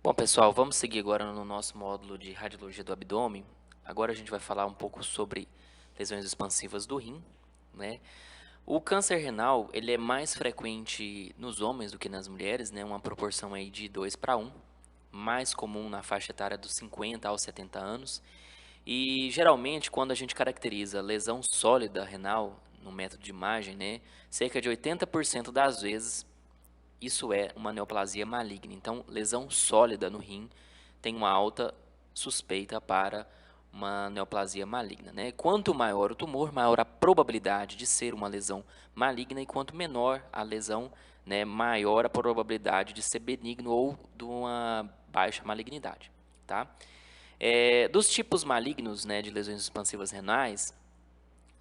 Bom, pessoal, vamos seguir agora no nosso módulo de radiologia do abdômen. Agora a gente vai falar um pouco sobre lesões expansivas do rim, né? O câncer renal, ele é mais frequente nos homens do que nas mulheres, né? Uma proporção aí de 2 para 1, mais comum na faixa etária dos 50 aos 70 anos. E geralmente, quando a gente caracteriza lesão sólida renal no método de imagem, né, cerca de 80% das vezes isso é uma neoplasia maligna. Então, lesão sólida no rim tem uma alta suspeita para uma neoplasia maligna, né? Quanto maior o tumor, maior a probabilidade de ser uma lesão maligna, e quanto menor a lesão, né, maior a probabilidade de ser benigno ou de uma baixa malignidade, tá? Dos tipos malignos, né, de lesões expansivas renais,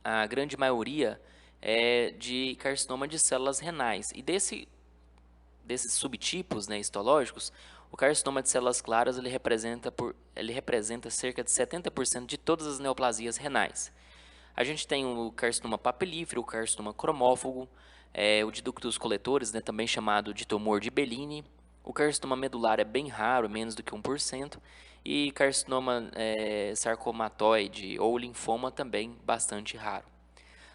a grande maioria é de carcinoma de células renais. E desses subtipos, né, histológicos, o carcinoma de células claras ele representa cerca de 70% de todas as neoplasias renais. A gente tem o carcinoma papilífero, o carcinoma cromófago, o de ductos coletores, né, também chamado de tumor de Bellini. O carcinoma medular é bem raro, menos do que 1%, e carcinoma sarcomatoide ou linfoma também bastante raro.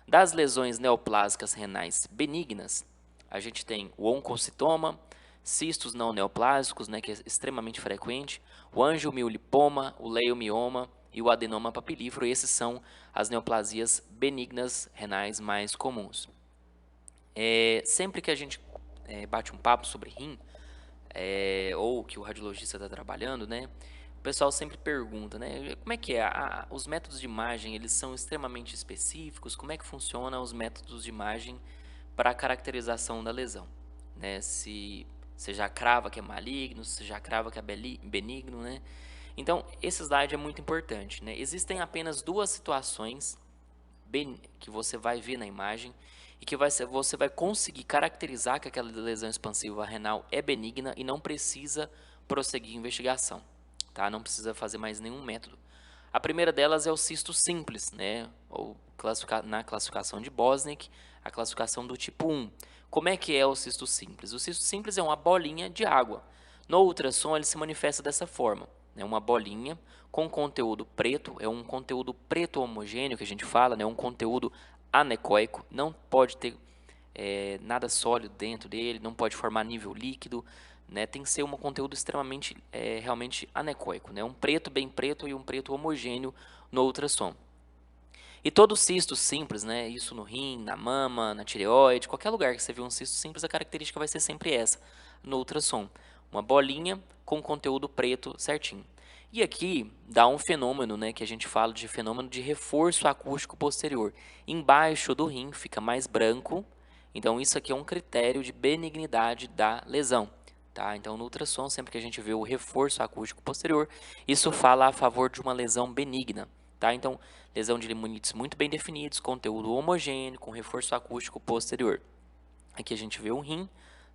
Das lesões neoplásicas renais benignas, a gente tem o oncocitoma, cistos não neoplásicos, né, que é extremamente frequente, o angiomiolipoma, o leiomioma e o adenoma papilífero. Esses são as neoplasias benignas renais mais comuns. Sempre que a gente bate um papo sobre rim, ou que o radiologista está trabalhando, né? O pessoal sempre pergunta, né? Como é que é? Os métodos de imagem, eles são extremamente específicos? Como é que funcionam os métodos de imagem para a caracterização da lesão, né? Se você já crava que é maligno, se já crava que é benigno, né? Então, esse slide é muito importante, né? Existem apenas duas situações que você vai ver na imagem e que você vai conseguir caracterizar que aquela lesão expansiva renal é benigna e não precisa prosseguir a investigação, tá? Não precisa fazer mais nenhum método. A primeira delas é o cisto simples, né? Ou na classificação de Bosnick, a classificação do tipo 1. Como é que é o cisto simples? O cisto simples é uma bolinha de água. No ultrassom ele se manifesta dessa forma, né? Uma bolinha com conteúdo preto, é um conteúdo preto homogêneo que a gente fala, né? Um conteúdo anecoico, não pode ter nada sólido dentro dele, não pode formar nível líquido, né? Tem que ser um conteúdo extremamente, realmente anecoico, né? Um preto bem preto e um preto homogêneo no ultrassom. E todo cisto simples, né? Isso no rim, na mama, na tireoide, qualquer lugar que você vê um cisto simples, a característica vai ser sempre essa, no ultrassom. Uma bolinha com conteúdo preto certinho. E aqui dá um fenômeno, né, que a gente fala de fenômeno de reforço acústico posterior. Embaixo do rim fica mais branco, então isso aqui é um critério de benignidade da lesão. Tá? Então no ultrassom, sempre que a gente vê o reforço acústico posterior, isso fala a favor de uma lesão benigna. Tá? Então, lesão de limonites muito bem definidos, conteúdo homogêneo, com reforço acústico posterior. Aqui a gente vê o rim,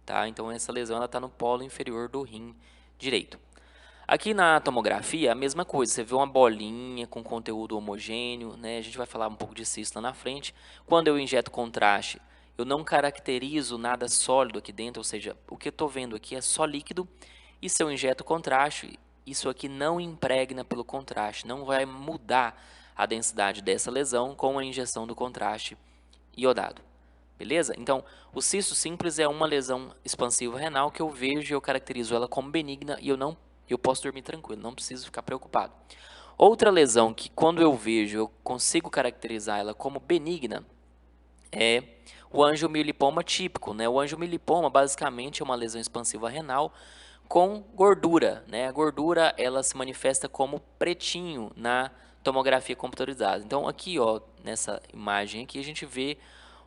tá? Então essa lesão está no polo inferior do rim direito. Aqui na tomografia, a mesma coisa, você vê uma bolinha com conteúdo homogêneo, né? A gente vai falar um pouco de cisto lá na frente. Quando eu injeto contraste, eu não caracterizo nada sólido aqui dentro, ou seja, o que eu estou vendo aqui é só líquido. E se eu injeto contraste, isso aqui não impregna pelo contraste, não vai mudar a densidade dessa lesão com a injeção do contraste iodado. Beleza? Então, o cisto simples é uma lesão expansiva renal que eu vejo e eu caracterizo ela como benigna e eu posso dormir tranquilo, não preciso ficar preocupado. Outra lesão que quando eu vejo eu consigo caracterizar ela como benigna é o angiomiolipoma típico, né? O angiomiolipoma basicamente é uma lesão expansiva renal com gordura, né? A gordura ela se manifesta como pretinho na tomografia computadorizada. Então aqui, ó, nessa imagem aqui a gente vê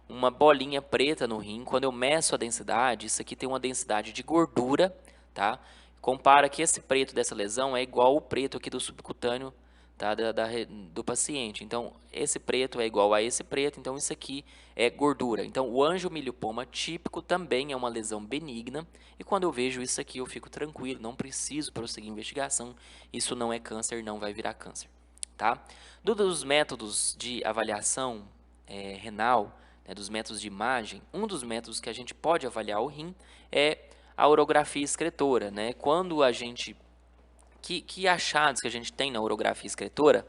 uma bolinha preta no rim. Quando eu meço a densidade, isso aqui tem uma densidade de gordura, tá? Compara que esse preto dessa lesão é igual ao preto aqui do subcutâneo, tá? Do paciente. Então, esse preto é igual a esse preto, então isso aqui é gordura. Então, o angiomielopoma típico também é uma lesão benigna, e quando eu vejo isso aqui eu fico tranquilo, não preciso prosseguir a investigação, isso não é câncer, não vai virar câncer, tá? Dos métodos de avaliação renal, né, dos métodos de imagem, um dos métodos que a gente pode avaliar o rim é a urografia excretora, né? Quando a gente que achados que a gente tem na urografia excretora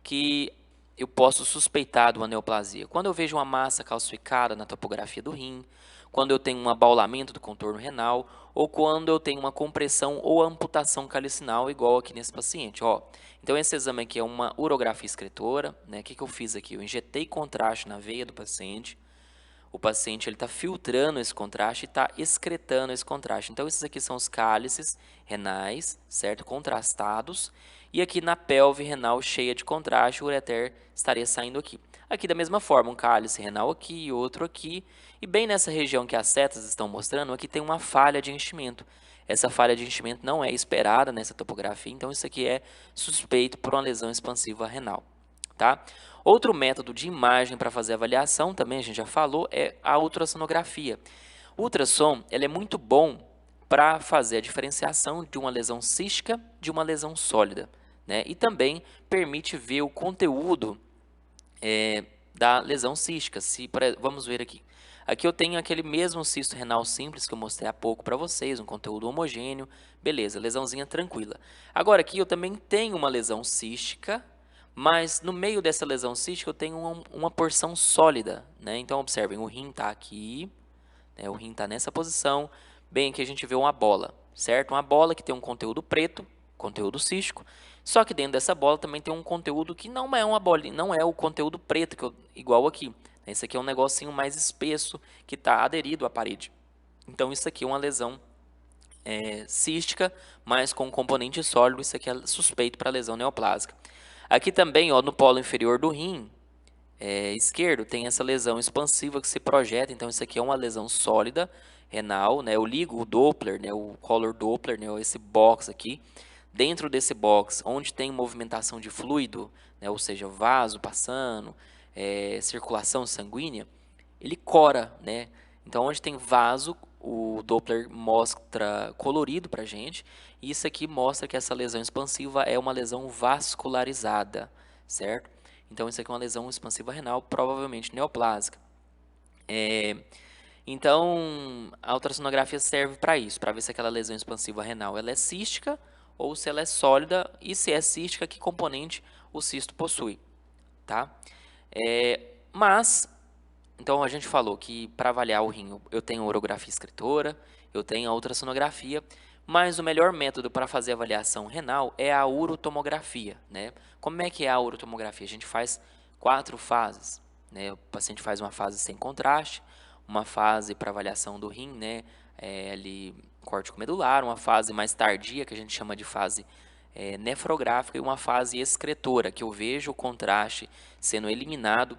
que eu posso suspeitar de uma neoplasia? Quando eu vejo uma massa calcificada na topografia do rim, quando eu tenho um abaulamento do contorno renal, ou quando eu tenho uma compressão ou amputação calicinal, igual aqui nesse paciente, ó. Então esse exame aqui é uma urografia excretora, né? O que eu fiz aqui? Eu injetei contraste na veia do paciente. O paciente ele está filtrando esse contraste e está excretando esse contraste. Então, esses aqui são os cálices renais, certo? Contrastados. E aqui na pelve renal cheia de contraste, o ureter estaria saindo aqui. Aqui da mesma forma, um cálice renal aqui e outro aqui. E bem nessa região que as setas estão mostrando, aqui tem uma falha de enchimento. Essa falha de enchimento não é esperada nessa topografia, então isso aqui é suspeito por uma lesão expansiva renal, tá? Outro método de imagem para fazer avaliação, também a gente já falou, é a ultrassonografia. O ultrassom ele é muito bom para fazer a diferenciação de uma lesão cística de uma lesão sólida, né? E também permite ver o conteúdo da lesão cística. Vamos ver aqui. Aqui eu tenho aquele mesmo cisto renal simples que eu mostrei há pouco para vocês, um conteúdo homogêneo, beleza, lesãozinha tranquila. Agora aqui eu também tenho uma lesão cística, mas no meio dessa lesão cística eu tenho uma porção sólida, né? Então observem, o rim está aqui, né? O rim está nessa posição, bem aqui a gente vê uma bola, certo? Uma bola que tem um conteúdo preto, conteúdo cístico, só que dentro dessa bola também tem um conteúdo que não é uma bolinha, não é o conteúdo preto, igual aqui. Esse aqui é um negocinho mais espesso que está aderido à parede. Então isso aqui é uma lesão cística, mas com componente sólido, isso aqui é suspeito para lesão neoplásica. Aqui também, ó, no polo inferior do rim esquerdo, tem essa lesão expansiva que se projeta, então isso aqui é uma lesão sólida renal, né? Eu ligo o Doppler, né, o Color Doppler, né, esse box aqui. Dentro desse box, onde tem movimentação de fluido, né, ou seja, vaso passando, circulação sanguínea, ele cora, né? Então, onde tem vaso, o Doppler mostra colorido para a gente, e isso aqui mostra que essa lesão expansiva é uma lesão vascularizada, certo? Então, isso aqui é uma lesão expansiva renal, provavelmente neoplásica. Então, a ultrassonografia serve para isso, para ver se aquela lesão expansiva renal ela é cística ou se ela é sólida, e se é cística, que componente o cisto possui, tá? Mas, então a gente falou que para avaliar o rim eu tenho a urografia excretora, eu tenho a ultrassonografia, mas o melhor método para fazer avaliação renal é a urotomografia, né? Como é que é a urotomografia? A gente faz 4 fases, né? O paciente faz uma fase sem contraste, uma fase para avaliação do rim, né? Ali, córtico medular, uma fase mais tardia, que a gente chama de fase nefrográfica, e uma fase excretora, que eu vejo o contraste sendo eliminado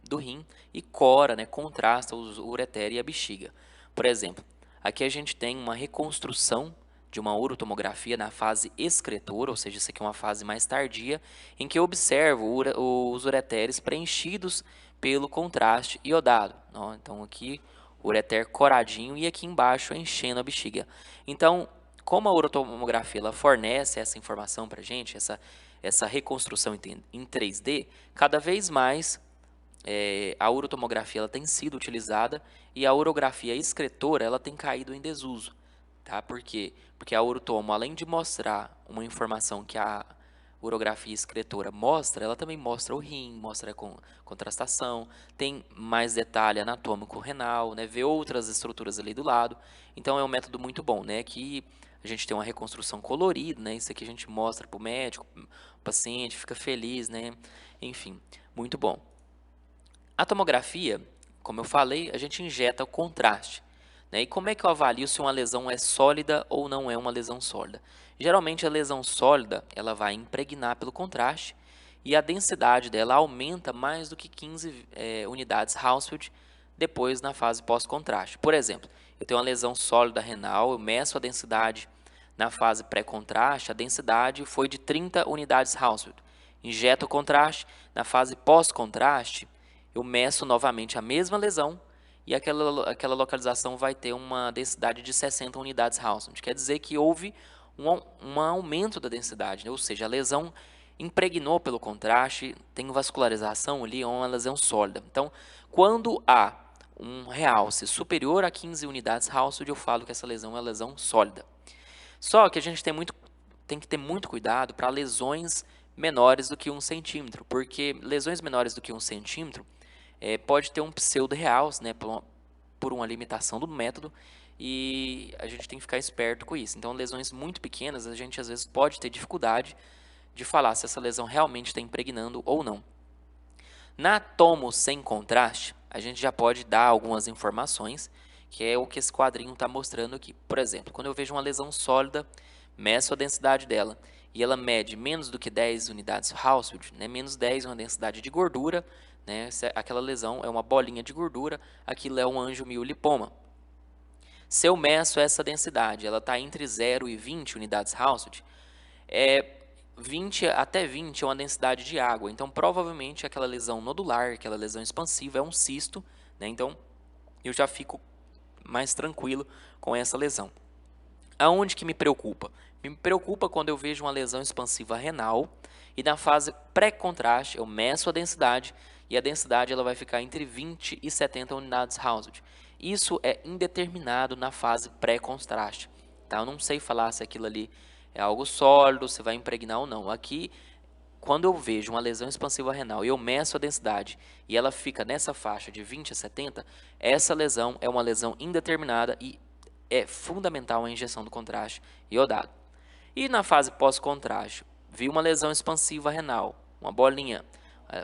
do rim e cora, né, contrasta o ureter e a bexiga. Por exemplo, aqui a gente tem uma reconstrução de uma urotomografia na fase excretora, ou seja, isso aqui é uma fase mais tardia, em que eu observo os ureteres preenchidos pelo contraste iodado. Ó, então aqui o ureter coradinho e aqui embaixo enchendo a bexiga. Então, como a urotomografia ela fornece essa informação para a gente, essa reconstrução em 3D, cada vez mais a urotomografia ela tem sido utilizada e a urografia excretora ela tem caído em desuso. Tá? Por quê? Porque a urotomo, além de mostrar uma informação que a urografia excretora mostra, ela também mostra o rim, mostra a contrastação, tem mais detalhe anatômico renal, né? Vê outras estruturas ali do lado. Então é um método muito bom, né? Que a gente tem uma reconstrução colorida, né? Isso aqui a gente mostra para o médico, o paciente fica feliz, né? Enfim, muito bom. A tomografia, como eu falei, a gente injeta o contraste, né? E como é que eu avalio se uma lesão é sólida ou não é uma lesão sólida? Geralmente a lesão sólida ela vai impregnar pelo contraste e a densidade dela aumenta mais do que 15 unidades Hounsfield depois na fase pós-contraste. Por exemplo, eu tenho uma lesão sólida renal, eu meço a densidade na fase pré-contraste, a densidade foi de 30 unidades Hounsfield. Injeto o contraste, na fase pós-contraste, eu meço novamente a mesma lesão e aquela localização vai ter uma densidade de 60 unidades Hounsfield. Quer dizer que houve um aumento da densidade, né? Ou seja, a lesão impregnou pelo contraste, tem vascularização ali, é uma lesão sólida. Então, quando há um realce superior a 15 unidades Hounsfield, eu falo que essa lesão é uma lesão sólida. Só que a gente tem que ter muito cuidado para lesões menores do que 1 centímetro, porque lesões menores do que 1 centímetro pode ter um pseudo-realce, né, por uma limitação do método, e a gente tem que ficar esperto com isso. Então, lesões muito pequenas, a gente às vezes pode ter dificuldade de falar se essa lesão realmente está impregnando ou não. Na tomo sem contraste, a gente já pode dar algumas informações, que é o que esse quadrinho está mostrando aqui. Por exemplo, quando eu vejo uma lesão sólida, meço a densidade dela e ela mede menos do que 10 unidades Hounsfield, né? Menos 10 é uma densidade de gordura, né? Aquela lesão é uma bolinha de gordura, aquilo é um angiomyolipoma. Se eu meço essa densidade, ela está entre 0 e 20 unidades Hounsfield, 20 até 20 é uma densidade de água, então provavelmente aquela lesão nodular, aquela lesão expansiva é um cisto, né? Então eu já fico mais tranquilo com essa lesão. Aonde que me preocupa? Me preocupa quando eu vejo uma lesão expansiva renal e na fase pré-contraste eu meço a densidade e a densidade ela vai ficar entre 20 e 70 unidades Hounsfield. Isso é indeterminado na fase pré-contraste. Tá? Eu não sei falar se aquilo ali é algo sólido, se vai impregnar ou não. Aqui, quando eu vejo uma lesão expansiva renal e eu meço a densidade e ela fica nessa faixa de 20 a 70, essa lesão é uma lesão indeterminada e é fundamental a injeção do contraste iodado. E na fase pós-contraste, vi uma lesão expansiva renal, uma bolinha.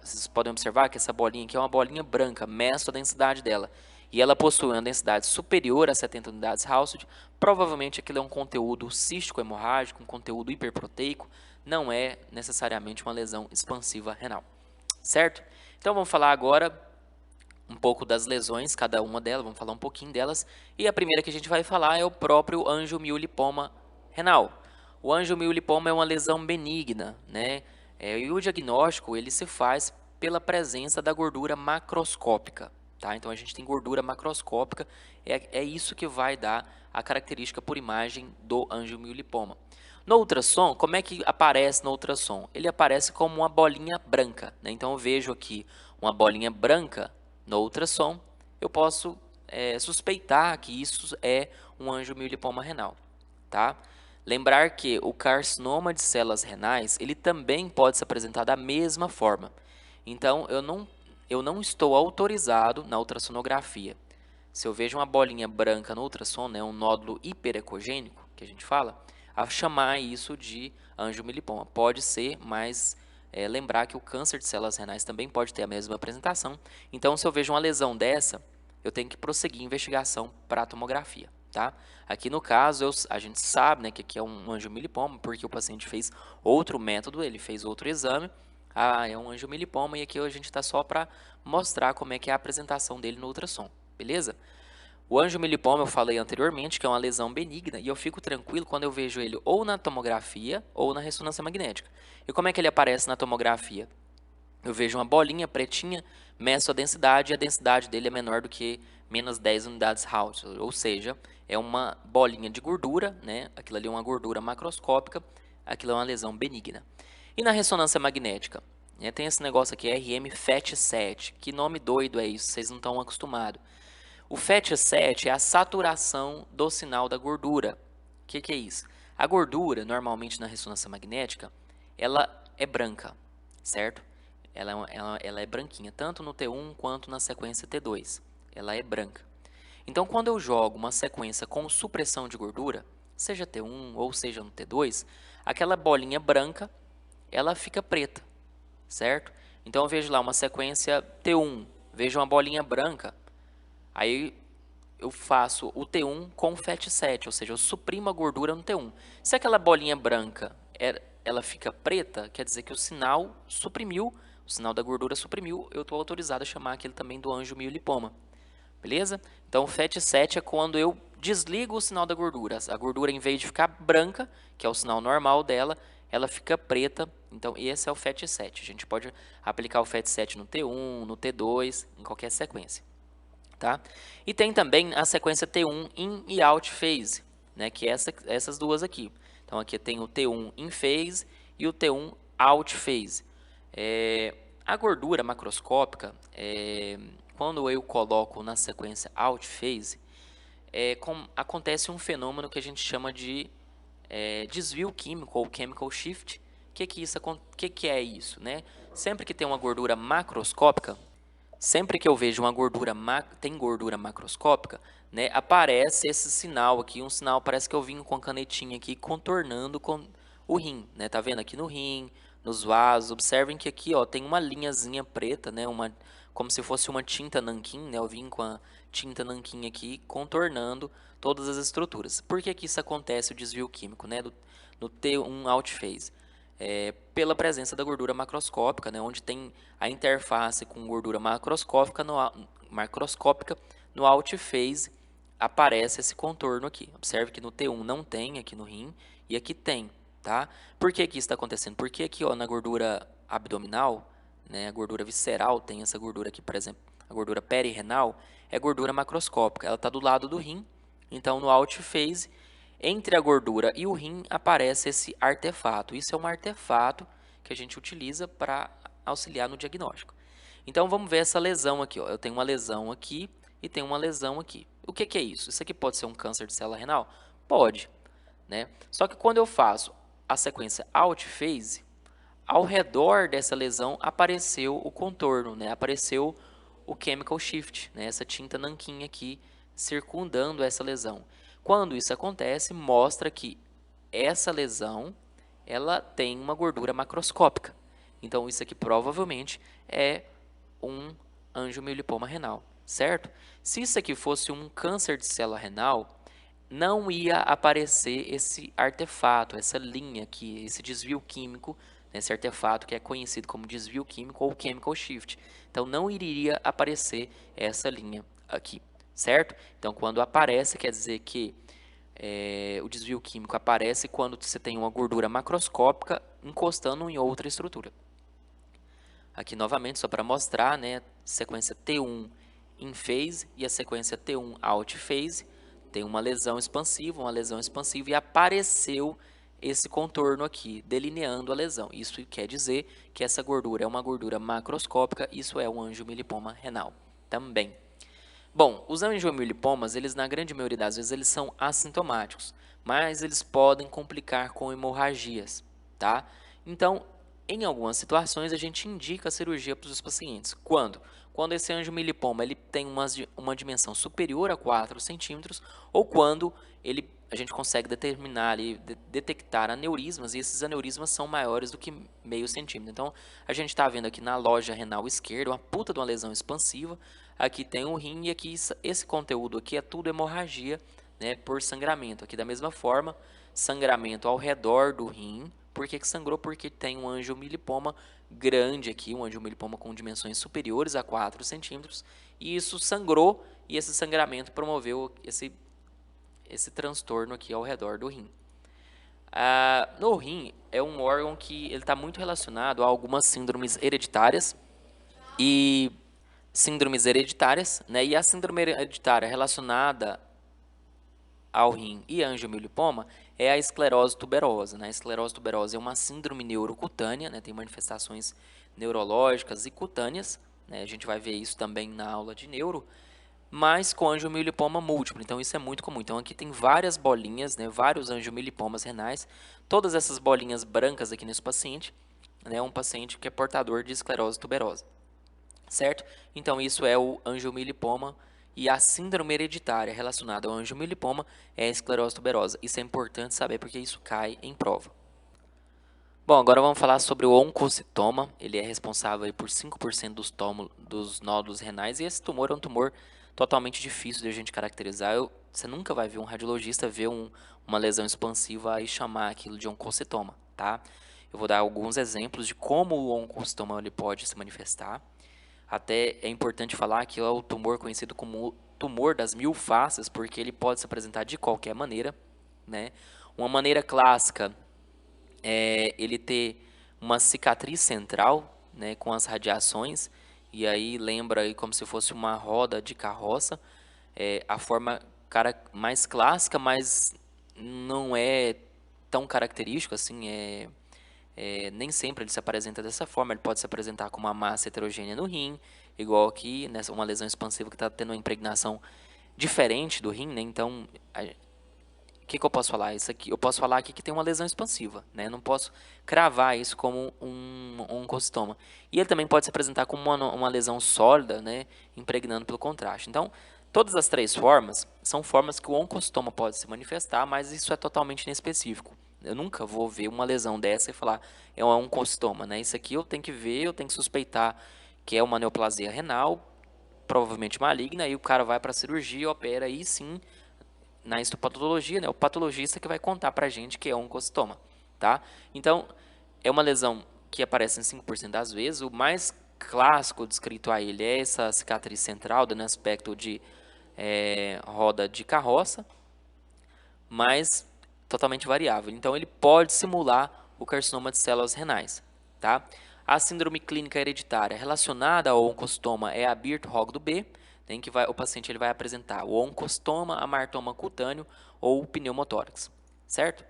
Vocês podem observar que essa bolinha aqui é uma bolinha branca, meço a densidade dela. E ela possui uma densidade superior a 70 unidades Hounsfield, provavelmente aquilo é um conteúdo cístico hemorrágico, um conteúdo hiperproteico, não é necessariamente uma lesão expansiva renal. Certo? Então vamos falar agora um pouco das lesões, cada uma delas, vamos falar um pouquinho delas. E a primeira que a gente vai falar é o próprio angiomyolipoma renal. O angiomyolipoma é uma lesão benigna, né? E o diagnóstico ele se faz pela presença da gordura macroscópica, tá? Então a gente tem gordura macroscópica, é isso que vai dar a característica por imagem do angiomyolipoma. No ultrassom, como é que aparece no ultrassom? Ele aparece como uma bolinha branca, né? Então eu vejo aqui uma bolinha branca no ultrassom, eu posso suspeitar que isso é um angiomyolipoma renal, tá? Lembrar que o carcinoma de células renais, ele também pode se apresentar da mesma forma. Então, eu não estou autorizado na ultrassonografia. Se eu vejo uma bolinha branca no ultrassom, né, um nódulo hiperecogênico, que a gente fala, a chamar isso de angiomyolipoma. Pode ser, mas lembrar que o câncer de células renais também pode ter a mesma apresentação. Então, se eu vejo uma lesão dessa, eu tenho que prosseguir a investigação para a tomografia. Tá? Aqui no caso, a gente sabe, né, que aqui é um angiomyolipoma, porque o paciente fez outro método, ele fez outro exame. Ah, é um angiomyolipoma e aqui a gente está só para mostrar como é que é a apresentação dele no ultrassom, beleza? O angiomyolipoma eu falei anteriormente que é uma lesão benigna e eu fico tranquilo quando eu vejo ele ou na tomografia ou na ressonância magnética. E como é que ele aparece na tomografia? Eu vejo uma bolinha pretinha, meço a densidade e a densidade dele é menor do que menos 10 unidades Hounsfield, ou seja, é uma bolinha de gordura, né? Aquilo ali é uma gordura macroscópica, aquilo é uma lesão benigna. E na ressonância magnética? Tem esse negócio aqui, RM-FET7, que nome doido é isso, vocês não estão acostumados. O FET7 é a saturação do sinal da gordura. O que é isso? A gordura, normalmente na ressonância magnética, ela é branca, certo? Ela é branquinha, tanto no T1 quanto na sequência T2. Ela é branca. Então, quando eu jogo uma sequência com supressão de gordura, seja T1 ou seja no T2, aquela bolinha branca, ela fica preta, certo? Então, eu vejo lá uma sequência T1, vejo uma bolinha branca, aí eu faço o T1 com o FET7, ou seja, eu suprimo a gordura no T1. Se aquela bolinha branca ela fica preta, quer dizer que o sinal suprimiu, o sinal da gordura suprimiu, eu estou autorizado a chamar aquele também do angiomyolipoma. Beleza? Então, o FET7 é quando eu desligo o sinal da gordura. A gordura, em vez de ficar branca, que é o sinal normal dela, ela fica preta. Então, esse é o FET7. A gente pode aplicar o FET7 no T1, no T2, em qualquer sequência. Tá? E tem também a sequência T1 in e out phase, né? Que é essas duas aqui. Então, aqui tem o T1 in phase e o T1 out phase. A gordura macroscópica, quando eu coloco na sequência Alt Phase, acontece um fenômeno que a gente chama de desvio químico ou chemical shift. Que é isso, né? Sempre que tem uma gordura macroscópica, sempre que eu vejo uma gordura tem gordura macroscópica, né, aparece esse sinal aqui, um sinal, parece que eu vim com a canetinha aqui contornando com o rim, né? Tá vendo aqui no rim, nos vasos? Observem que aqui, ó, tem uma linhazinha preta, né, como se fosse uma tinta nanquim, né? Eu vim com a tinta nanquim aqui contornando todas as estruturas. Por que que isso acontece, o desvio químico, né, no T1 Alt Phase? Pela presença da gordura macroscópica, né, onde tem a interface com gordura macroscópica no Alt Phase aparece esse contorno aqui. Observe que no T1 não tem, aqui no rim, e aqui tem, tá? Por que que isso está acontecendo? Porque aqui, ó, na gordura abdominal, né, a gordura visceral, tem essa gordura aqui, por exemplo, a gordura perirenal, é gordura macroscópica, ela está do lado do rim, então no Alt Phase, entre a gordura e o rim aparece esse artefato. Isso é um artefato que a gente utiliza para auxiliar no diagnóstico. Então vamos ver essa lesão aqui, ó. Eu tenho uma lesão aqui e tenho uma lesão aqui. O que que é isso? Isso aqui pode ser um câncer de célula renal? Pode, né? Só que quando eu faço a sequência Alt Phase, ao redor dessa lesão apareceu o contorno, né? Apareceu o chemical shift, né? Essa tinta nanquim aqui circundando essa lesão. Quando isso acontece, mostra que essa lesão ela tem uma gordura macroscópica. Então isso aqui provavelmente é um angiomiolipoma renal, certo? Se isso aqui fosse um câncer de célula renal, não ia aparecer esse artefato, essa linha aqui, esse desvio químico, esse artefato que é conhecido como desvio químico ou chemical shift. Então não iria aparecer essa linha aqui, certo? Então quando aparece, quer dizer que o desvio químico aparece quando você tem uma gordura macroscópica encostando em outra estrutura. Aqui novamente, só para mostrar, né, sequência T1 in phase e a sequência T1 out phase. Tem uma lesão expansiva e apareceu esse contorno aqui, delineando a lesão. Isso quer dizer que essa gordura é uma gordura macroscópica, isso é um angiomiolipoma renal também. Bom, os angiomiolipomas, eles na grande maioria das vezes, eles são assintomáticos, mas eles podem complicar com hemorragias, tá? Então, em algumas situações, a gente indica a cirurgia para os pacientes. Quando? Quando esse angiomiolipoma ele tem uma dimensão superior a 4 centímetros ou quando a gente consegue determinar ali, detectar aneurismas e esses aneurismas são maiores do que meio centímetro. Então, a gente está vendo aqui na loja renal esquerda uma puta de uma lesão expansiva. Aqui tem o rim e aqui esse conteúdo aqui é tudo hemorragia, né, por sangramento. Aqui da mesma forma, sangramento ao redor do rim. Por que que sangrou? Porque tem um angiomiolipoma grande aqui, um angiomiolipoma com dimensões superiores a 4 centímetros. E isso sangrou e esse sangramento promoveu esse transtorno aqui ao redor do rim. No rim é um órgão que ele está muito relacionado a algumas síndromes hereditárias e né? E a síndrome hereditária relacionada ao rim e angiomiolipoma é a esclerose tuberosa, né? A esclerose tuberosa é uma síndrome neurocutânea, né? Tem manifestações neurológicas e cutâneas, né? A gente vai ver isso também na aula de neuro, mas com angiomiolipoma múltiplo. Então isso é muito comum. Então aqui tem várias bolinhas, né? Vários angiomiolipomas renais. Todas essas bolinhas brancas aqui nesse paciente, né? Um paciente que é portador de esclerose tuberosa, certo? Então isso é o angiomiolipoma. E a síndrome hereditária relacionada ao angiomiolipoma é a esclerose tuberosa. Isso é importante saber porque isso cai em prova. Bom, agora vamos falar sobre o oncocitoma. Ele é responsável por 5% dos nódulos renais. E esse tumor é um tumor totalmente difícil de a gente caracterizar. Você nunca vai ver um radiologista ver uma lesão expansiva e chamar aquilo de oncocitoma, tá? Eu vou dar alguns exemplos de como o oncocitoma ele pode se manifestar. Até é importante falar que é o tumor conhecido como tumor das mil faces, porque ele pode se apresentar de qualquer maneira, né? Uma maneira clássica é ele ter uma cicatriz central, né, com as radiações, e aí lembra aí como se fosse uma roda de carroça. A forma mais clássica, mas não é tão característico assim, Nem sempre ele se apresenta dessa forma, ele pode se apresentar com uma massa heterogênea no rim, igual aqui, nessa uma lesão expansiva que está tendo uma impregnação diferente do rim, né? Então, o que eu posso falar? Isso aqui, eu posso falar aqui que tem uma lesão expansiva, né? Não posso cravar isso como um oncocitoma. E ele também pode se apresentar como uma lesão sólida, né? Impregnando pelo contraste. Então, todas as três formas são formas que o oncocitoma pode se manifestar, mas isso é totalmente inespecífico. Eu nunca vou ver uma lesão dessa e falar é um oncocitoma, né? Isso aqui eu tenho que ver, eu tenho que suspeitar que é uma neoplasia renal, provavelmente maligna, aí o cara vai para a cirurgia, opera, aí sim na histopatologia, né, o patologista que vai contar pra gente que é oncocitoma, tá? Então, é uma lesão que aparece em 5% das vezes. O mais clássico descrito a ele é essa cicatriz central, dando aspecto de roda de carroça, mas totalmente variável. Então, ele pode simular o carcinoma de células renais, tá? A síndrome clínica hereditária relacionada ao oncocitoma é a Birt-Hogg do B, em que o paciente ele vai apresentar o oncocitoma, amartoma cutâneo ou pneumotórax, certo?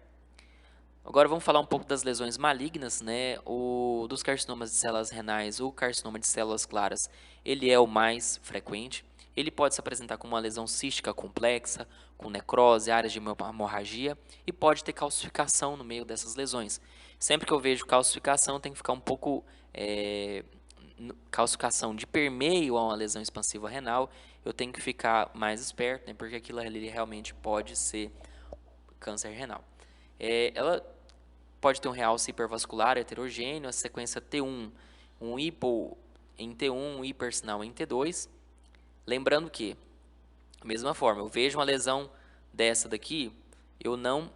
Agora vamos falar um pouco das lesões malignas, né? Dos carcinomas de células renais, o carcinoma de células claras, ele é o mais frequente. Ele pode se apresentar como uma lesão cística complexa, com necrose, áreas de hemorragia e pode ter calcificação no meio dessas lesões. Sempre que eu vejo calcificação, tem que ficar um pouco calcificação de permeio a uma lesão expansiva renal, eu tenho que ficar mais esperto, né? Porque aquilo ali realmente pode ser câncer renal. Ela pode ter um realce hipervascular heterogêneo, a sequência T1, um hipo em T1, um hipersinal em T2. Lembrando que, da mesma forma, eu vejo uma lesão dessa daqui, eu não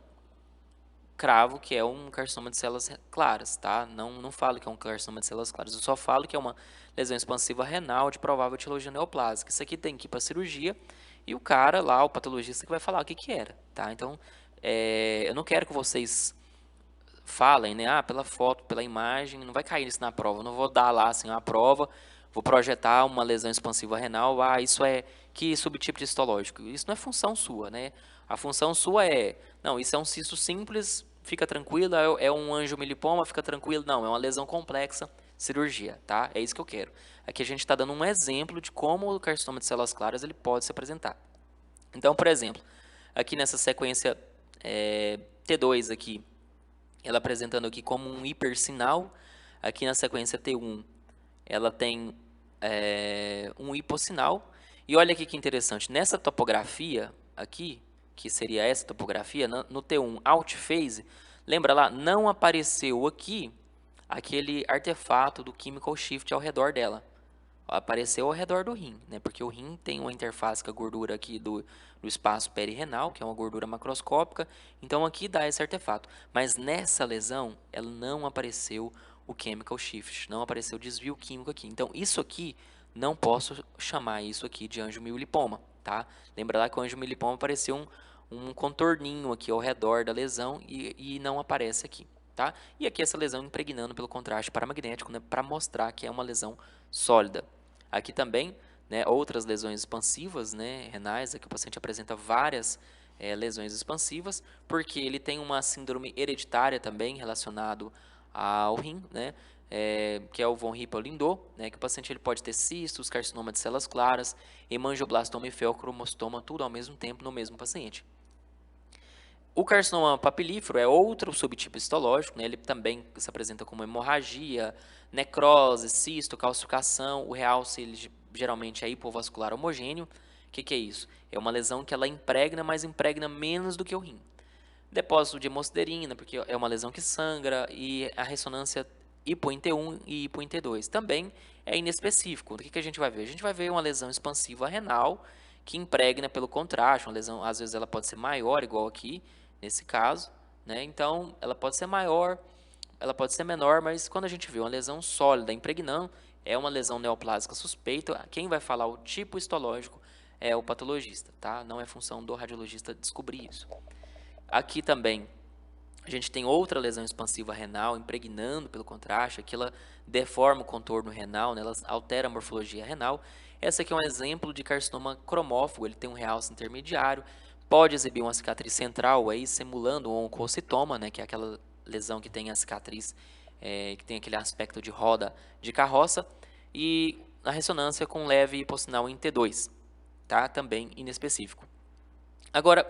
cravo que é um carcinoma de células claras, tá? Não falo que é um carcinoma de células claras, eu só falo que é uma lesão expansiva renal de provável etiologia neoplásica. Isso aqui tem que ir para cirurgia e o cara lá, o patologista, que vai falar o que que era, tá? Então, eu não quero que vocês falem, né? Ah, pela foto, pela imagem, não vai cair isso na prova. Eu não vou dar lá assim uma prova, vou projetar uma lesão expansiva renal. Ah, isso é que subtipo de histológico. Isso não é função sua, né? A função sua não, isso é um cisto simples, fica tranquilo, é um angiomilipoma, fica tranquilo. Não, é uma lesão complexa, cirurgia, tá? É isso que eu quero. Aqui a gente está dando um exemplo de como o carcinoma de células claras ele pode se apresentar. Então, por exemplo, aqui nessa sequência T2 aqui, ela apresentando aqui como um hipersinal. Aqui na sequência T1, ela tem um hipossinal. E olha aqui que interessante, nessa topografia aqui, que seria essa topografia, no T1 outphase, lembra lá, não apareceu aqui aquele artefato do chemical shift ao redor dela. Apareceu ao redor do rim, né? Porque o rim tem uma interface com a gordura aqui do espaço perirenal, que é uma gordura macroscópica. Então aqui dá esse artefato. Mas nessa lesão, ela não apareceu o chemical shift, não apareceu o desvio químico aqui. Então isso aqui, não posso chamar isso aqui de angiomiolipoma, tá? Lembra lá que o angiomiolipoma apareceu um contorninho aqui ao redor da lesão e não aparece aqui, tá? E aqui essa lesão impregnando pelo contraste paramagnético, né, para mostrar que é uma lesão sólida. Aqui também, né, outras lesões expansivas, né, renais, aqui o paciente apresenta várias lesões expansivas, porque ele tem uma síndrome hereditária também relacionado ao rim, né, que é o von Hippel-Lindau, né, que o paciente ele pode ter cistos, carcinoma de células claras, hemangioblastoma e feocromostoma, tudo ao mesmo tempo no mesmo paciente. O carcinoma papilífero é outro subtipo histológico, né? Ele também se apresenta como hemorragia, necrose, cisto, calcificação. O realce ele, geralmente é hipovascular homogêneo. O que é isso? É uma lesão que ela impregna, mas impregna menos do que o rim. Depósito de hemosiderina, porque é uma lesão que sangra, e a ressonância hipo em T1 e hipo em T2 também é inespecífico. O que a gente vai ver? A gente vai ver uma lesão expansiva renal que impregna pelo contraste, uma lesão, às vezes ela pode ser maior, igual aqui, nesse caso, né? Então, ela pode ser maior, ela pode ser menor, mas quando a gente vê uma lesão sólida impregnando, é uma lesão neoplásica suspeita, quem vai falar o tipo histológico é o patologista, tá? Não é função do radiologista descobrir isso. Aqui também a gente tem outra lesão expansiva renal impregnando pelo contraste, aqui ela deforma o contorno renal, né? Ela altera a morfologia renal. Essa aqui é um exemplo de carcinoma cromófago, ele tem um realce intermediário, pode exibir uma cicatriz central aí simulando um oncocitoma, né, que é aquela lesão que tem a cicatriz, que tem aquele aspecto de roda de carroça, e a ressonância com leve hipossinal em T2, tá? Também inespecífico. Agora,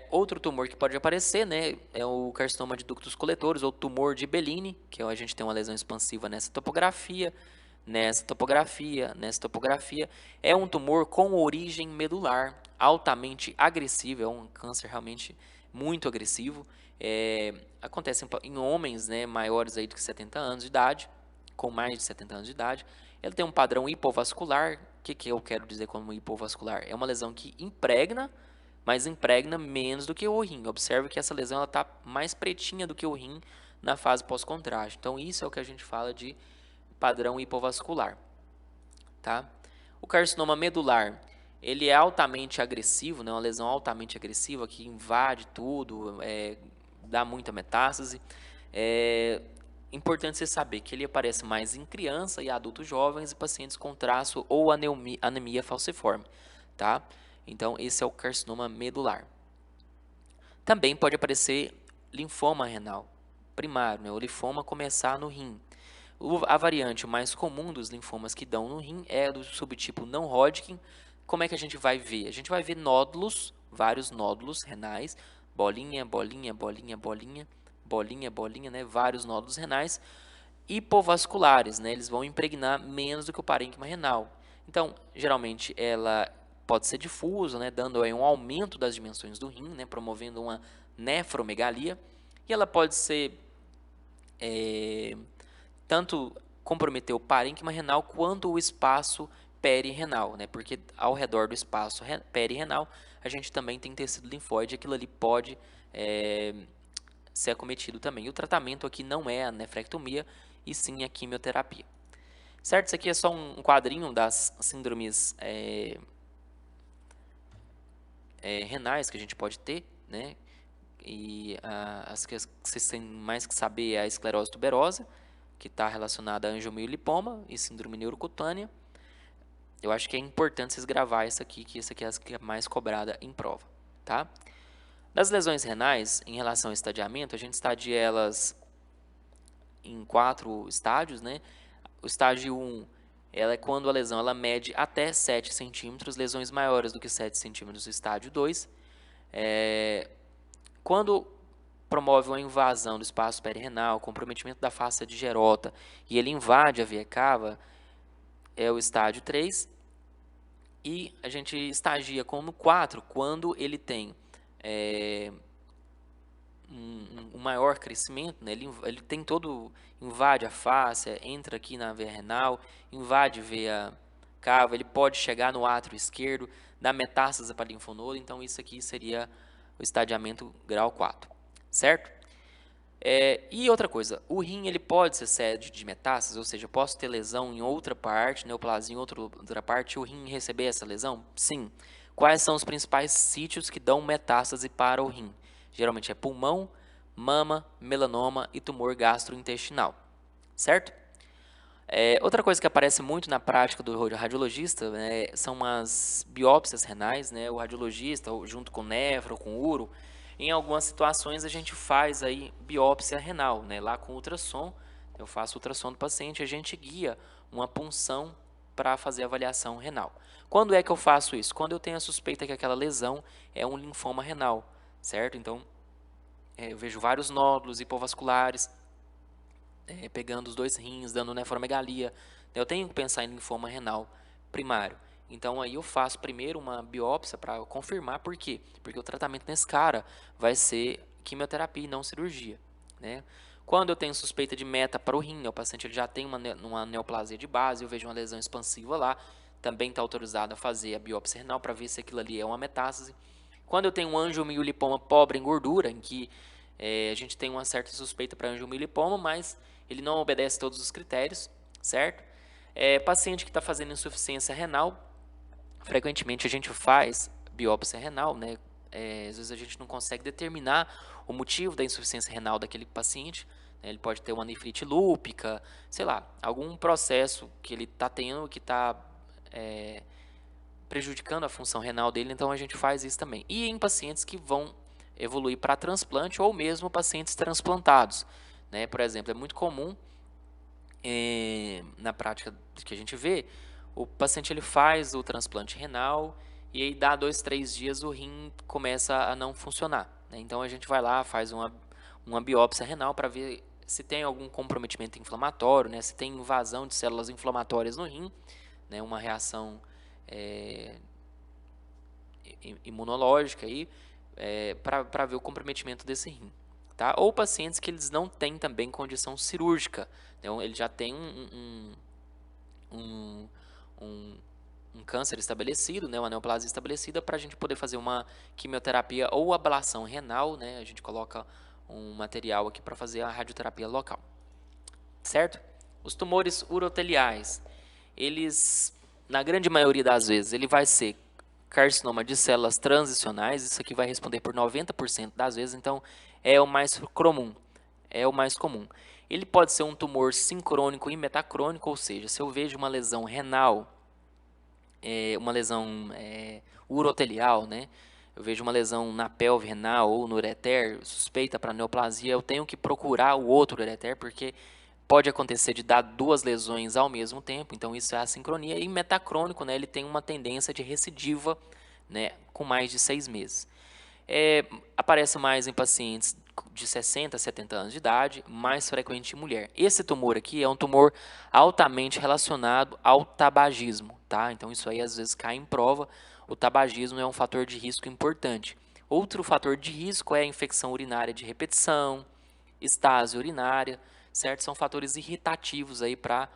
outro tumor que pode aparecer, né, é o carcinoma de ductos coletores ou tumor de Bellini, que a gente tem uma lesão expansiva nessa topografia, nessa topografia, nessa topografia. É um tumor com origem medular, altamente agressivo, é um câncer realmente muito agressivo. Acontece em homens, né, maiores aí do que 70 anos de idade, com mais de 70 anos de idade. Ele tem um padrão hipovascular. O que eu quero dizer como hipovascular? É uma lesão que impregna, mas impregna menos do que o rim. Observe que essa lesão está mais pretinha do que o rim na fase pós-contraste. Então, isso é o que a gente fala de padrão hipovascular. Tá? O carcinoma medular, ele é altamente agressivo, né? Uma lesão altamente agressiva que invade tudo, dá muita metástase. É importante você saber que ele aparece mais em criança e adultos jovens e pacientes com traço ou anemia falciforme. Tá? Então, esse é o carcinoma medular. Também pode aparecer linfoma renal primário, né? O linfoma começar no rim. A variante mais comum dos linfomas que dão no rim é do subtipo não Hodgkin. Como é que a gente vai ver? A gente vai ver nódulos, vários nódulos renais, bolinha, bolinha, bolinha, bolinha, bolinha, bolinha, né? Vários nódulos renais hipovasculares, né? Eles vão impregnar menos do que o parênquima renal. Então, geralmente, ela pode ser difusa, né? Dando aí um aumento das dimensões do rim, né? Promovendo uma nefromegalia. E ela pode ser tanto comprometer o parênquima renal quanto o espaço perirenal, né? Porque ao redor do espaço perirenal a gente também tem tecido linfóide, aquilo ali pode ser acometido também. E o tratamento aqui não é a nefrectomia, e sim a quimioterapia. Certo? Isso aqui é só um quadrinho das síndromes renais que a gente pode ter, né? E as que vocês têm mais que saber é a esclerose tuberosa, que está relacionada a angiomiolipoma e síndrome neurocutânea. Eu acho que é importante vocês gravar isso aqui, que isso aqui é a que é mais cobrada em prova, tá? Das lesões renais, em relação ao estadiamento, a gente estadia elas em 4 estádios, né? O estágio 1, ela é quando a lesão ela mede até 7 centímetros, lesões maiores do que 7 centímetros no estágio 2. Quando promove uma invasão do espaço perirenal, comprometimento da face de Gerota, e ele invade a via cava, é o estágio 3. E a gente estagia como 4 quando ele tem um maior crescimento, né? Ele tem invade a face, entra aqui na veia renal, invade veia cava, ele pode chegar no átrio esquerdo, dá metástase para linfonodo, então isso aqui seria o estadiamento grau 4, certo? E outra coisa, o rim ele pode ser sede de metástase, ou seja, eu posso ter lesão em outra parte, neoplasia em outra parte, e o rim receber essa lesão? Sim. Quais são os principais sítios que dão metástase para o rim? Geralmente é pulmão, mama, melanoma e tumor gastrointestinal, certo? Outra coisa que aparece muito na prática do radiologista, né, são as biópsias renais, né? O radiologista, junto com o nefro, com o uro, em algumas situações a gente faz aí biópsia renal, né? Lá com ultrassom, eu faço ultrassom do paciente, a gente guia uma punção para fazer a avaliação renal. Quando é que eu faço isso? Quando eu tenho a suspeita que aquela lesão é um linfoma renal, certo? Então, eu vejo vários nódulos hipovasculares, pegando os 2 rins, dando nefromegalia. Eu tenho que pensar em linfoma renal primário. Então aí eu faço primeiro uma biópsia para confirmar. Por quê? Porque o tratamento nesse cara vai ser quimioterapia e não cirurgia, né? Quando eu tenho suspeita de meta para o rim, né, o paciente ele já tem uma neoplasia de base, eu vejo uma lesão expansiva lá, também está autorizado a fazer a biópsia renal para ver se aquilo ali é uma metástase. Quando eu tenho um angiomiolipoma pobre em gordura, em que a gente tem uma certa suspeita para angiomiolipoma, mas ele não obedece todos os critérios, certo? Paciente que está fazendo insuficiência renal, frequentemente a gente faz biópsia renal, né? Às vezes a gente não consegue determinar o motivo da insuficiência renal daquele paciente, né? Ele pode ter uma nefrite lúpica, sei lá, algum processo que ele está tendo que está prejudicando a função renal dele, então a gente faz isso também. E em pacientes que vão evoluir para transplante ou mesmo pacientes transplantados, né? Por exemplo, é muito comum na prática que a gente vê, o paciente ele faz o transplante renal e aí dá 2, 3 dias o rim começa a não funcionar, né? Então a gente vai lá, faz uma biópsia renal para ver se tem algum comprometimento inflamatório, né? Se tem invasão de células inflamatórias no rim, né? Uma reação imunológica aí, para ver o comprometimento desse rim. Tá? Ou pacientes que eles não têm também condição cirúrgica, então ele já tem um, um câncer estabelecido, né, uma neoplasia estabelecida, para a gente poder fazer uma quimioterapia ou ablação renal, né, a gente coloca um material aqui para fazer a radioterapia local, certo? Os tumores uroteliais, eles, na grande maioria das vezes, ele vai ser carcinoma de células transicionais, isso aqui vai responder por 90% das vezes, então é o mais comum, Ele pode ser um tumor sincrônico e metacrônico, ou seja, se eu vejo uma lesão renal, uma lesão urotelial, né? Eu vejo uma lesão na pelve renal ou no ureter, suspeita para neoplasia, eu tenho que procurar o outro ureter, porque pode acontecer de dar duas lesões ao mesmo tempo, então isso é a sincronia. E metacrônico, né, ele tem uma tendência de recidiva, né, com mais de 6 meses. Aparece mais em pacientes de 60 a 70 anos de idade, mais frequente em mulher. Esse tumor aqui é um tumor altamente relacionado ao tabagismo, tá? Então isso aí às vezes cai em prova. O tabagismo é um fator de risco importante. Outro fator de risco é a infecção urinária de repetição, estase urinária, certo? São fatores irritativos aí para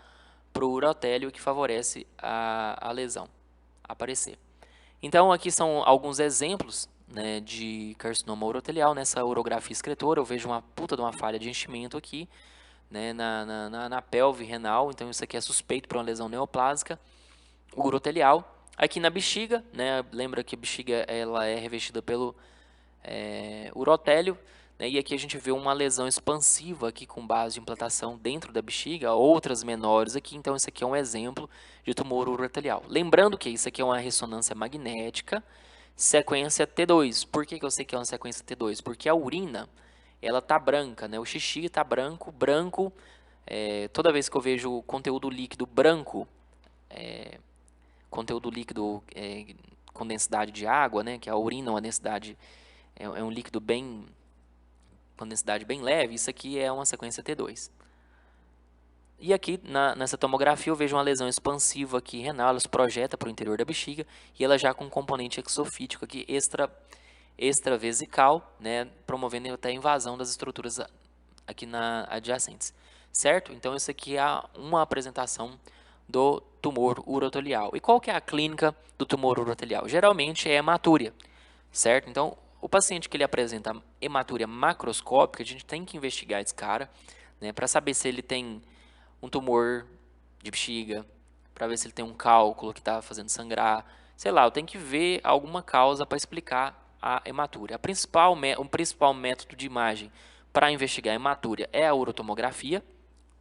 o urotélio que favorece a lesão aparecer. Então aqui são alguns exemplos, né, de carcinoma urotelial. Nessa urografia excretora eu vejo uma puta de uma falha de enchimento aqui, né, na pelve renal, então isso aqui é suspeito para uma lesão neoplásica urotelial. Aqui na bexiga, né, lembra que a bexiga ela é revestida pelo urotélio, né, e aqui a gente vê uma lesão expansiva aqui com base de implantação dentro da bexiga, outras menores aqui, então isso aqui é um exemplo de tumor urotelial. Lembrando que isso aqui é uma ressonância magnética, sequência T2. Por que eu sei que é uma sequência T2? Porque a urina, ela tá branca, né? O xixi tá branco, toda vez que eu vejo conteúdo líquido branco, conteúdo líquido com densidade de água, né? Que a urina é uma densidade, é um líquido bem, com densidade bem leve, isso aqui é uma sequência T2. E aqui, nessa tomografia, eu vejo uma lesão expansiva aqui renal, ela se projeta para o interior da bexiga, e ela já com um componente exofítico aqui extravesical, né, promovendo até a invasão das estruturas aqui adjacentes, certo? Então, isso aqui é uma apresentação do tumor urotelial. E qual que é a clínica do tumor urotelial? Geralmente é hematúria, certo? Então, o paciente que ele apresenta hematúria macroscópica, a gente tem que investigar esse cara, né, para saber se ele tem um tumor de bexiga, para ver se ele tem um cálculo que está fazendo sangrar. Sei lá, eu tenho que ver alguma causa para explicar a hematúria. O principal método de imagem para investigar a hematúria é a urotomografia,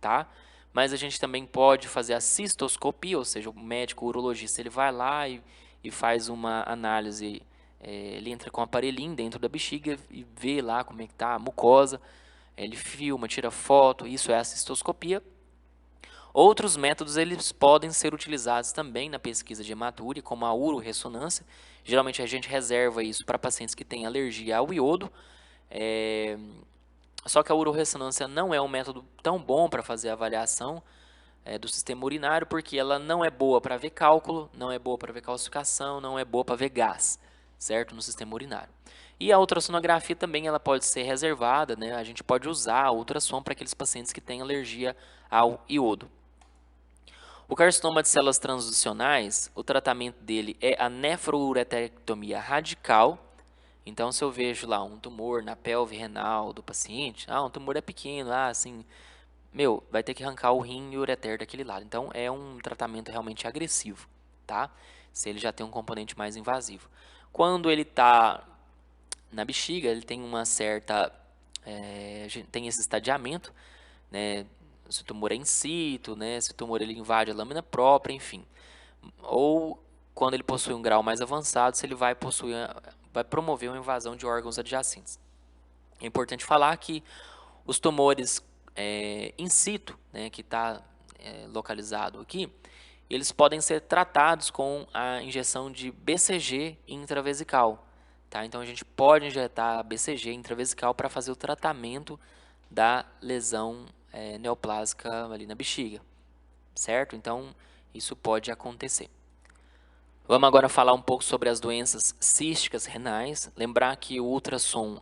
tá? Mas a gente também pode fazer a cistoscopia, ou seja, o médico o urologista ele vai lá e faz uma análise, ele entra com um aparelhinho dentro da bexiga e vê lá como é que está a mucosa, ele filma, tira foto, isso é a cistoscopia. Outros métodos eles podem ser utilizados também na pesquisa de hematúria, como a uroressonância. Geralmente a gente reserva isso para pacientes que têm alergia ao iodo. Só que a uroressonância não é um método tão bom para fazer a avaliação do sistema urinário, porque ela não é boa para ver cálculo, não é boa para ver calcificação, não é boa para ver gás, certo? No sistema urinário. E a ultrassonografia também ela pode ser reservada, né? A gente pode usar a ultrassom para aqueles pacientes que têm alergia ao iodo. O carcinoma de células transicionais, o tratamento dele é a nefroureterectomia radical. Então, se eu vejo lá um tumor na pelve renal do paciente, um tumor é pequeno, assim, vai ter que arrancar o rim e o ureter daquele lado. Então, é um tratamento realmente agressivo, tá? Se ele já tem um componente mais invasivo. Quando ele está na bexiga, ele tem uma certa, tem esse estadiamento, né? Se o tumor é in situ, né? Se o tumor ele invade a lâmina própria, enfim. Ou quando ele possui um grau mais avançado, se ele vai possuir vai promover uma invasão de órgãos adjacentes. É importante falar que os tumores in situ, né, que está localizado aqui, eles podem ser tratados com a injeção de BCG intravesical. Tá? Então, a gente pode injetar BCG intravesical para fazer o tratamento da lesão neoplásica ali na bexiga, certo? Então, isso pode acontecer. Vamos agora falar um pouco sobre as doenças císticas renais. Lembrar que o ultrassom,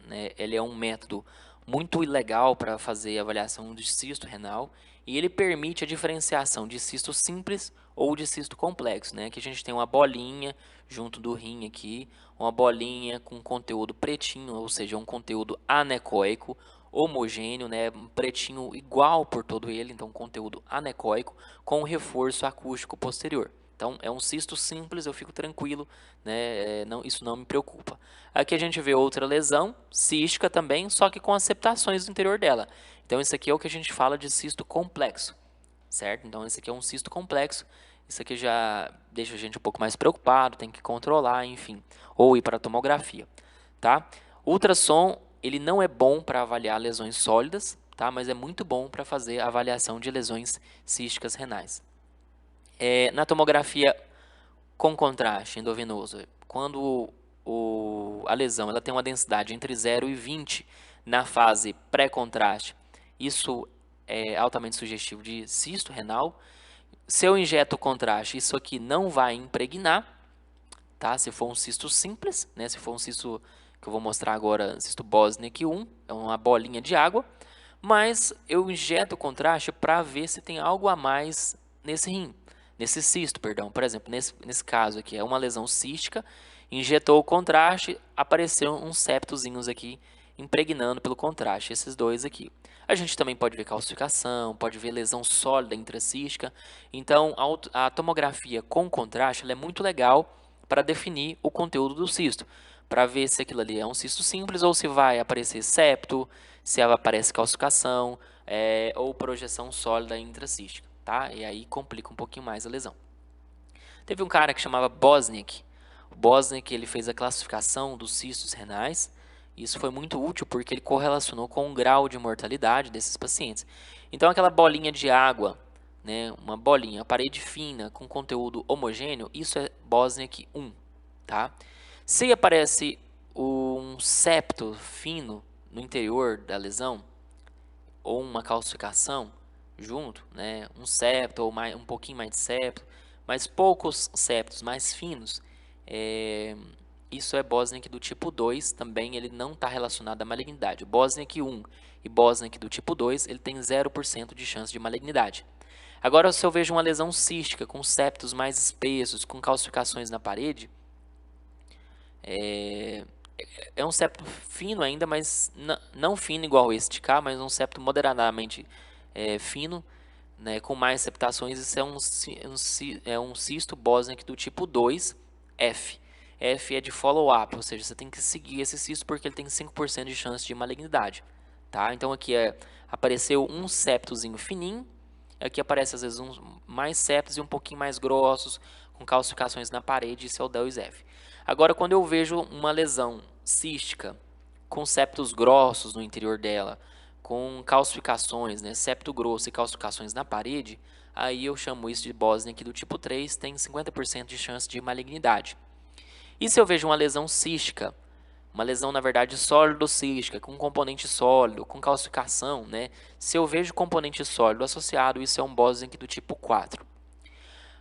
né, ele é um método muito legal para fazer a avaliação de cisto renal e ele permite a diferenciação de cisto simples ou de cisto complexo, né? Que a gente tem uma bolinha junto do rim aqui, uma bolinha com conteúdo pretinho, ou seja, um conteúdo anecoico, homogêneo, né? Um pretinho igual por todo ele, então conteúdo anecoico com reforço acústico posterior. Então, é um cisto simples, eu fico tranquilo, né? Isso não me preocupa. Aqui a gente vê outra lesão, cística também, só que com aceptações no interior dela. Então, isso aqui é o que a gente fala de cisto complexo, certo? Então, esse aqui é um cisto complexo. Isso aqui já deixa a gente um pouco mais preocupado, tem que controlar, enfim, ou ir para a tomografia, tá? Ultrassom, ele não é bom para avaliar lesões sólidas, tá? Mas é muito bom para fazer a avaliação de lesões císticas renais. Na tomografia com contraste endovenoso, quando a lesão ela tem uma densidade entre 0 e 20 na fase pré-contraste, isso é altamente sugestivo de cisto renal. Se eu injeto contraste, isso aqui não vai impregnar, tá? Se for um cisto simples, né? Se for um cisto que eu vou mostrar agora, cisto Bosniak 1, é uma bolinha de água, mas eu injeto contraste para ver se tem algo a mais nesse rim, nesse cisto, perdão. Por exemplo, nesse caso aqui, é uma lesão cística, injetou o contraste, apareceu uns septozinhos aqui impregnando pelo contraste, esses dois aqui. A gente também pode ver calcificação, pode ver lesão sólida intracística. Então, a tomografia com contraste ela é muito legal para definir o conteúdo do cisto, para ver se aquilo ali é um cisto simples ou se vai aparecer septo, se aparece calcificação ou projeção sólida intracística, tá? E aí complica um pouquinho mais a lesão. Teve um cara que chamava Bosniak. O Bosniak ele fez a classificação dos cistos renais. Isso foi muito útil porque ele correlacionou com o grau de mortalidade desses pacientes. Então, aquela bolinha de água, né, uma bolinha, parede fina com conteúdo homogêneo, isso é Bosniak 1, tá? Se aparece um septo fino no interior da lesão ou uma calcificação junto, né, um septo ou um pouquinho mais de septo, mas poucos septos mais finos, isso é Bosniak do tipo 2, também ele não está relacionado à malignidade. Bosniak 1 e Bosniak do tipo 2, ele tem 0% de chance de malignidade. Agora, se eu vejo uma lesão cística com septos mais espessos, com calcificações na parede, é um septo fino ainda, mas não fino igual esse de cá, mas um septo moderadamente fino, né, com mais septações. Isso é um cisto Bosniak do tipo 2, F. F é de follow-up, ou seja, você tem que seguir esse cisto porque ele tem 5% de chance de malignidade. Tá? Então aqui apareceu um septozinho fininho, aqui aparece às vezes mais septos e um pouquinho mais grossos, com calcificações na parede, isso é o 2F. Agora, quando eu vejo uma lesão cística com septos grossos no interior dela, com calcificações, né, septo grosso e calcificações na parede, aí eu chamo isso de Bosniak do tipo 3, tem 50% de chance de malignidade. E se eu vejo uma lesão cística, uma lesão, na verdade, sólido-cística, com componente sólido, com calcificação, né? Se eu vejo componente sólido associado, isso é um Bosniak do tipo 4.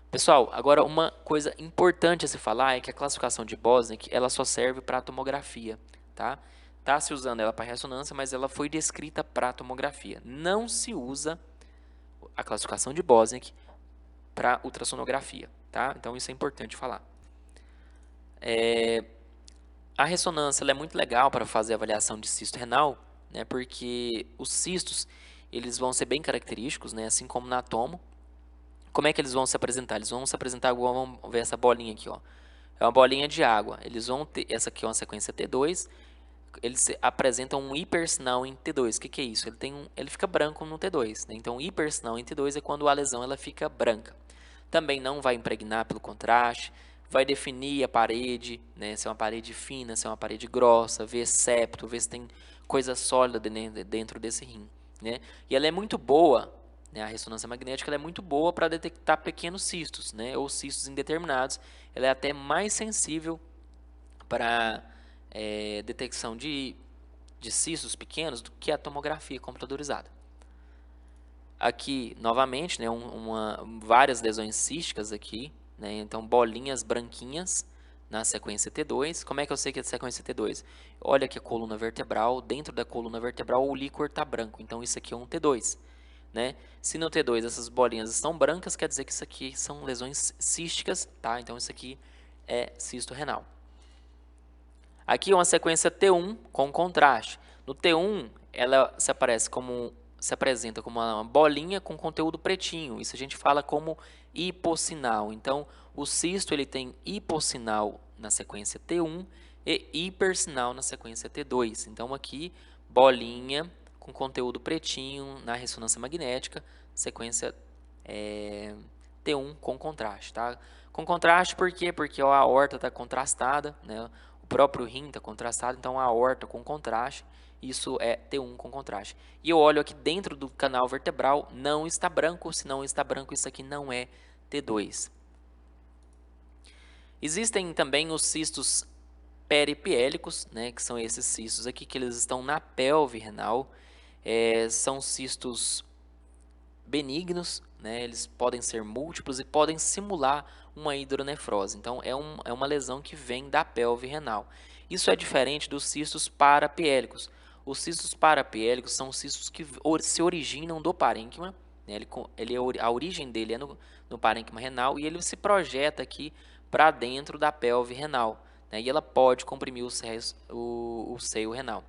Pessoal, agora uma coisa importante a se falar é que a classificação de Bosniak, ela só serve para tomografia, tá? Tá se usando ela para ressonância, mas ela foi descrita para tomografia. Não se usa a classificação de Bosniak para ultrassonografia, tá? Então isso é importante falar. A ressonância ela é muito legal para fazer a avaliação de cisto renal, né? Porque os cistos eles vão ser bem característicos, né? Assim como na tomo. Como é que eles vão se apresentar? Eles vão se apresentar igual, vamos ver essa bolinha aqui, ó. É uma bolinha de água. Eles vão ter, essa aqui é uma sequência T2. Eles apresentam um hipersinal em T2. O que é isso? Ele fica branco no T2, né? Então, hipersinal em T2 é quando a lesão ela fica branca. Também não vai impregnar pelo contraste, vai definir a parede, né, se é uma parede fina, se é uma parede grossa, ver septo, ver se tem coisa sólida dentro desse rim, né? E ela é muito boa, né, a ressonância magnética ela é muito boa para detectar pequenos cistos, né, ou cistos indeterminados. Ela é até mais sensível para detecção de cistos pequenos do que a tomografia computadorizada. Aqui, novamente, né, várias lesões císticas aqui, né, então bolinhas branquinhas na sequência T2. Como é que eu sei que é sequência T2? Olha aqui a coluna vertebral, dentro da coluna vertebral o líquor está branco, então isso aqui é um T2. Né? Se no T2 essas bolinhas estão brancas, quer dizer que isso aqui são lesões císticas, tá? Então isso aqui é cisto renal. Aqui é uma sequência T1 com contraste. No T1, ela se apresenta como uma bolinha com conteúdo pretinho. Isso a gente fala como hipossinal. Então, o cisto ele tem hipossinal na sequência T1 e hipersinal na sequência T2. Então, aqui, bolinha com conteúdo pretinho na ressonância magnética, sequência T1 com contraste. Tá? Com contraste por quê? Porque a aorta está contrastada, né? O próprio rim está contrastado, então a aorta com contraste, isso é T1 com contraste. E eu olho aqui dentro do canal vertebral, não está branco, se não está branco, isso aqui não é T2. Existem também os cistos peripiélicos, né, que são esses cistos aqui, que eles estão na pelve renal. São cistos benignos, né, eles podem ser múltiplos e podem simular uma hidronefrose. Então, é uma lesão que vem da pelve renal. Isso é diferente dos cistos parapiélicos. Os cistos parapiélicos são cistos que se originam do parênquima, né, a origem dele é no parênquima renal e ele se projeta aqui para dentro da pelve renal, né, e ela pode comprimir o seio renal.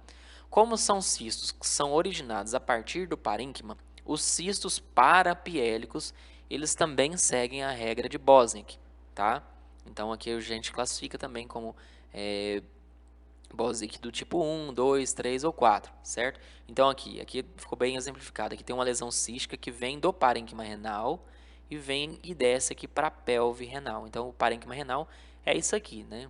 Como são cistos que são originados a partir do parênquima, os cistos parapiélicos, eles também seguem a regra de Bosniak, tá? Então aqui a gente classifica também como Bosniak do tipo 1, 2, 3 ou 4, certo? Então aqui ficou bem exemplificado. Aqui tem uma lesão cística que vem do parênquima renal e vem e desce aqui para a pelve renal. Então o parênquima renal é isso aqui, né?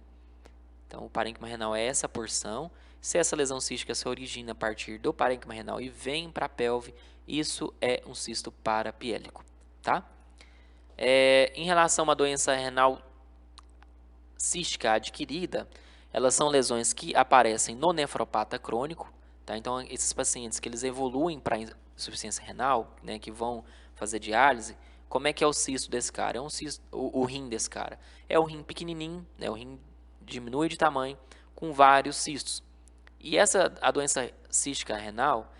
Então o parênquima renal é essa porção. Se essa lesão cística se origina a partir do parênquima renal e vem para a pelve, isso é um cisto parapiélico, tá? Em relação a uma doença renal cística adquirida, elas são lesões que aparecem no nefropata crônico, tá? Então, esses pacientes que eles evoluem para insuficiência renal, né, que vão fazer diálise, como é que é o cisto desse cara? É um cisto, o rim desse cara. É um rim pequenininho, né, o rim diminui de tamanho, com vários cistos. E a doença cística renal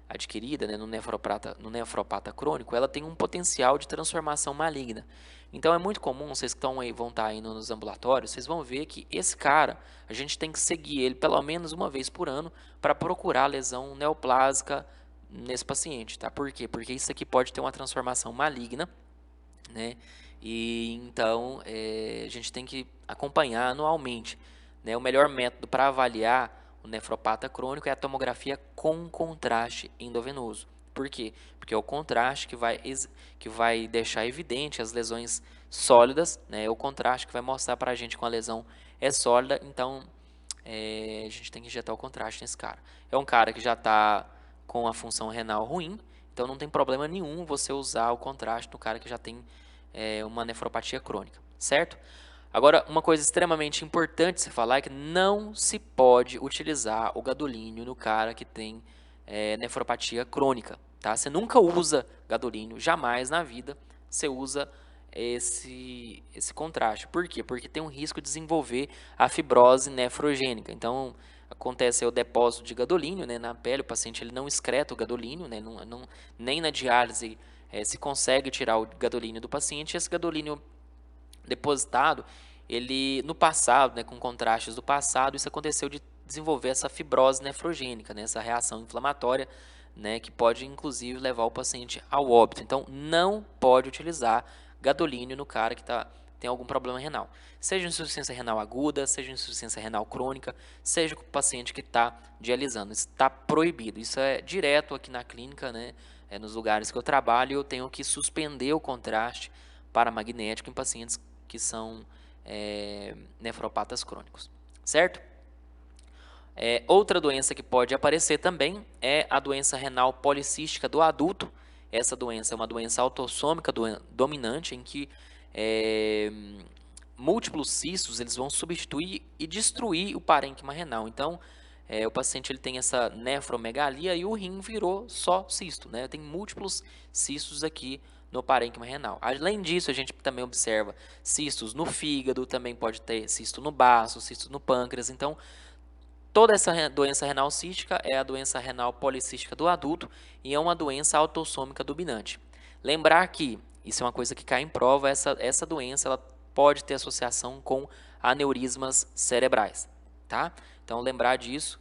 adquirida, né, no nefropata crônico, ela tem um potencial de transformação maligna. Então é muito comum, vocês que vão estar aí nos ambulatórios, vocês vão ver que esse cara, a gente tem que seguir ele pelo menos uma vez por ano para procurar lesão neoplásica nesse paciente, tá? Por quê? Porque isso aqui pode ter uma transformação maligna, né? E então a gente tem que acompanhar anualmente, né? O melhor método para avaliar o nefropata crônico é a tomografia com contraste endovenoso. Por quê? Porque é o contraste que vai deixar evidente as lesões sólidas, né? É o contraste que vai mostrar para a gente que a lesão é sólida, então a gente tem que injetar o contraste nesse cara. É um cara que já está com a função renal ruim, então não tem problema nenhum você usar o contraste no cara que já tem uma nefropatia crônica, certo? Agora, uma coisa extremamente importante se falar é que não se pode utilizar o gadolínio no cara que tem nefropatia crônica, tá? Você nunca usa gadolínio, jamais na vida você usa esse contraste. Por quê? Porque tem um risco de desenvolver a fibrose nefrogênica. Então, acontece o depósito de gadolínio, né, na pele, o paciente ele não excreta o gadolínio, né, nem na diálise se consegue tirar o gadolínio do paciente. Esse gadolínio depositado, ele no passado, né, com contrastes do passado, isso aconteceu de desenvolver essa fibrose nefrogênica, né, essa reação inflamatória, né, que pode inclusive levar o paciente ao óbito. Então, não pode utilizar gadolínio no cara que tem algum problema renal. Seja insuficiência renal aguda, seja insuficiência renal crônica, seja o paciente que está dialisando. Isso está proibido. Isso é direto aqui na clínica, né, nos lugares que eu trabalho, eu tenho que suspender o contraste paramagnético em pacientes que são nefropatas crônicos, certo? Outra doença que pode aparecer também é a doença renal policística do adulto. Essa doença é uma doença autossômica dominante em que múltiplos cistos eles vão substituir e destruir o parênquima renal. Então, o paciente ele tem essa nefromegalia e o rim virou só cisto, né? Tem múltiplos cistos aqui no parênquima renal. Além disso, a gente também observa cistos no fígado, também pode ter cisto no baço, cisto no pâncreas. Então, toda essa doença renal cística é a doença renal policística do adulto e é uma doença autossômica dominante. Lembrar que, isso é uma coisa que cai em prova, essa doença ela pode ter associação com aneurismas cerebrais, tá? Então, lembrar disso,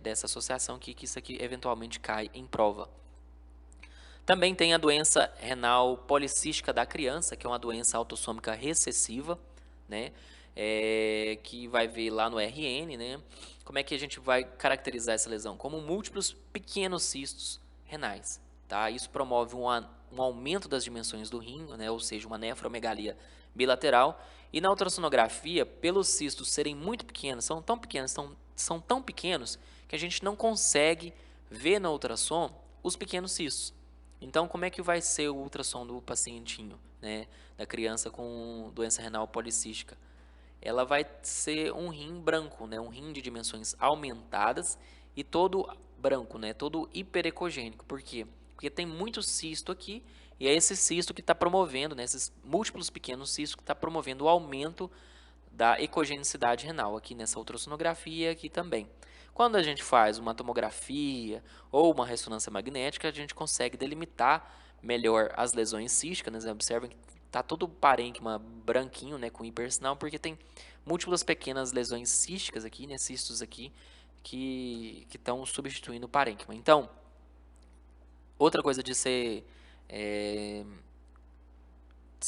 dessa associação que isso aqui eventualmente cai em prova. Também tem a doença renal policística da criança, que é uma doença autossômica recessiva, né? Que vai ver lá no RN, né? Como é que a gente vai caracterizar essa lesão? Como múltiplos pequenos cistos renais, tá? Isso promove um aumento das dimensões do rim, né? Ou seja, uma nefromegalia bilateral. E na ultrassonografia, pelos cistos serem muito pequenos, são tão pequenos que a gente não consegue ver na ultrassom os pequenos cistos. Então, como é que vai ser o ultrassom do pacientinho, né, da criança com doença renal policística? Ela vai ser um rim branco, né, um rim de dimensões aumentadas e todo branco, né, todo hiperecogênico. Por quê? Porque tem muito cisto aqui e é esse cisto que está promovendo, né, esses múltiplos pequenos cistos que está promovendo o aumento da ecogenicidade renal, aqui nessa ultrassonografia aqui também. Quando a gente faz uma tomografia ou uma ressonância magnética, a gente consegue delimitar melhor as lesões císticas, né? Observem que está todo o parênquima branquinho, né, com hipersinal, porque tem múltiplas pequenas lesões císticas aqui, né, cistos aqui, que estão substituindo o parênquima. Então, outra coisa de se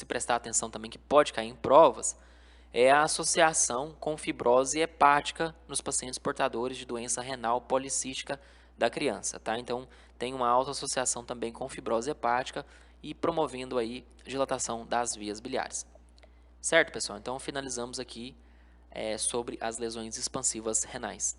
prestar atenção também, que pode cair em provas, é a associação com fibrose hepática nos pacientes portadores de doença renal policística da criança, tá? Então, tem uma alta associação também com fibrose hepática e promovendo aí dilatação das vias biliares. Certo, pessoal? Então, finalizamos aqui sobre as lesões expansivas renais.